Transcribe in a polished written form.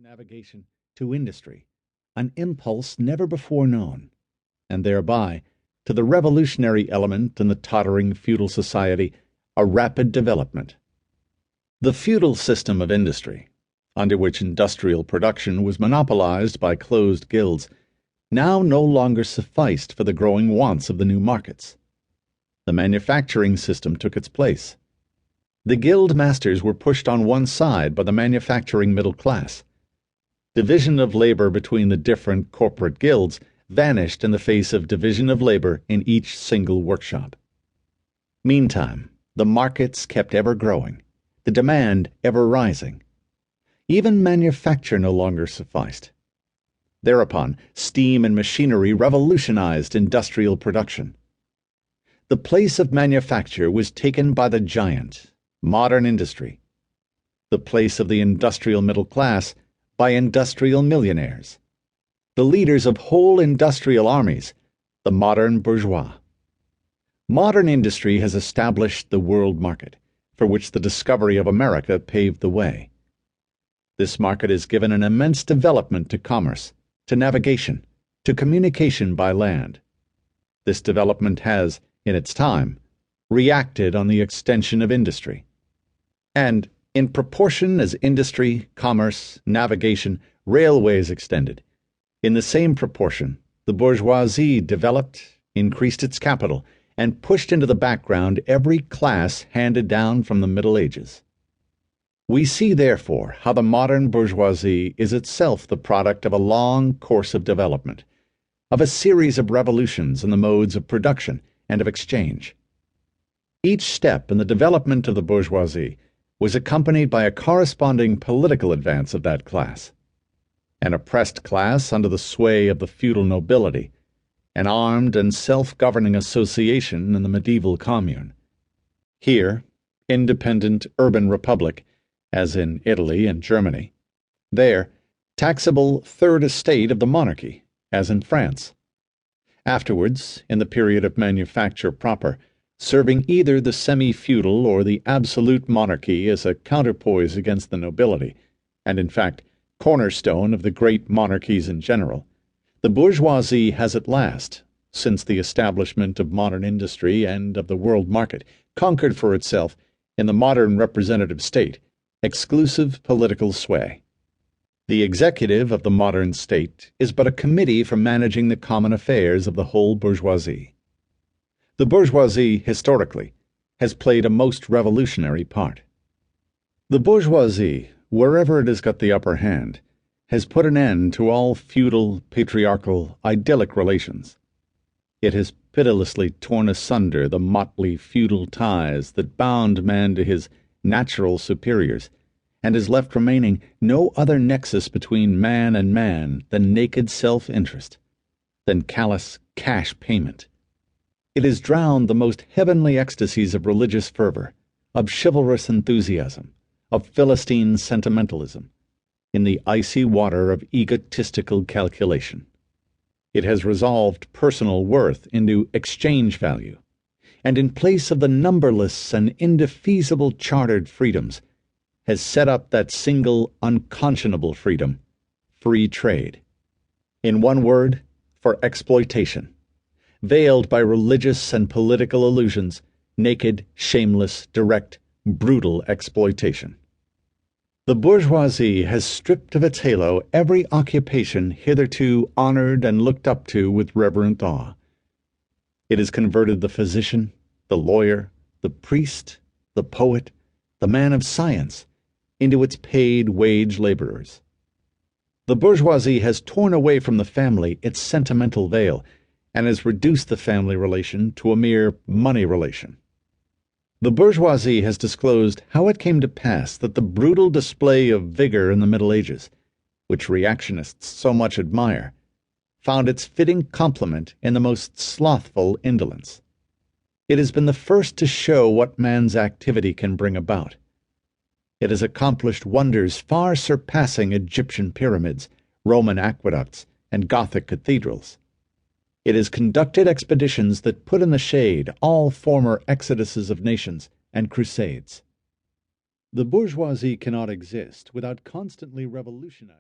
navigation to industry, an impulse never before known, and thereby, to the revolutionary element in the tottering feudal society, a rapid development. The feudal system of industry, under which industrial production was monopolized by closed guilds, now no longer sufficed for the growing wants of the new markets. The manufacturing system took its place. The guild masters were pushed on one side by the manufacturing middle class. Division of labor between the different corporate guilds vanished in the face of division of labor in each single workshop. Meantime, the markets kept ever growing, the demand ever rising. Even manufacture no longer sufficed. Thereupon, steam and machinery revolutionized industrial production. The place of manufacture was taken by the giant, modern industry. The place of the industrial middle class by industrial millionaires. The leaders of whole industrial armies, the modern bourgeois. Modern industry has established the world market, for which the discovery of America paved the way. This market has given an immense development to commerce, to navigation, to communication by land. This development has, in its time, reacted on the extension of industry. And, in proportion as industry, commerce, navigation, railways extended, in the same proportion, the bourgeoisie developed, increased its capital, and pushed into the background every class handed down from the Middle Ages. We see, therefore, how the modern bourgeoisie is itself the product of a long course of development, of a series of revolutions in the modes of production and of exchange. Each step in the development of the bourgeoisie was accompanied by a corresponding political advance of that class. An oppressed class under the sway of the feudal nobility, an armed and self-governing association in the medieval commune. Here, independent urban republic, as in Italy and Germany. There, taxable third estate of the monarchy, as in France. Afterwards, in the period of manufacture proper, serving either the semi-feudal or the absolute monarchy as a counterpoise against the nobility, and in fact, cornerstone of the great monarchies in general, the bourgeoisie has at last, since the establishment of modern industry and of the world market, conquered for itself, in the modern representative state, exclusive political sway. The executive of the modern state is but a committee for managing the common affairs of the whole bourgeoisie. The bourgeoisie, historically, has played a most revolutionary part. The bourgeoisie, wherever it has got the upper hand, has put an end to all feudal, patriarchal, idyllic relations. It has pitilessly torn asunder the motley feudal ties that bound man to his natural superiors, and has left remaining no other nexus between man and man than naked self-interest, than callous cash payment. It has drowned the most heavenly ecstasies of religious fervor, of chivalrous enthusiasm, of Philistine sentimentalism, in the icy water of egotistical calculation. It has resolved personal worth into exchange value, and in place of the numberless and indefeasible chartered freedoms, has set up that single unconscionable freedom, free trade. In one word, for exploitation. Veiled by religious and political illusions, naked, shameless, direct, brutal exploitation. The bourgeoisie has stripped of its halo every occupation hitherto honored and looked up to with reverent awe. It has converted the physician, the lawyer, the priest, the poet, the man of science, into its paid wage laborers. The bourgeoisie has torn away from the family its sentimental veil, and has reduced the family relation to a mere money relation. The bourgeoisie has disclosed how it came to pass that the brutal display of vigor in the Middle Ages, which reactionists so much admire, found its fitting complement in the most slothful indolence. It has been the first to show what man's activity can bring about. It has accomplished wonders far surpassing Egyptian pyramids, Roman aqueducts, and Gothic cathedrals. It has conducted expeditions that put in the shade all former exoduses of nations and crusades. The bourgeoisie cannot exist without constantly revolutionizing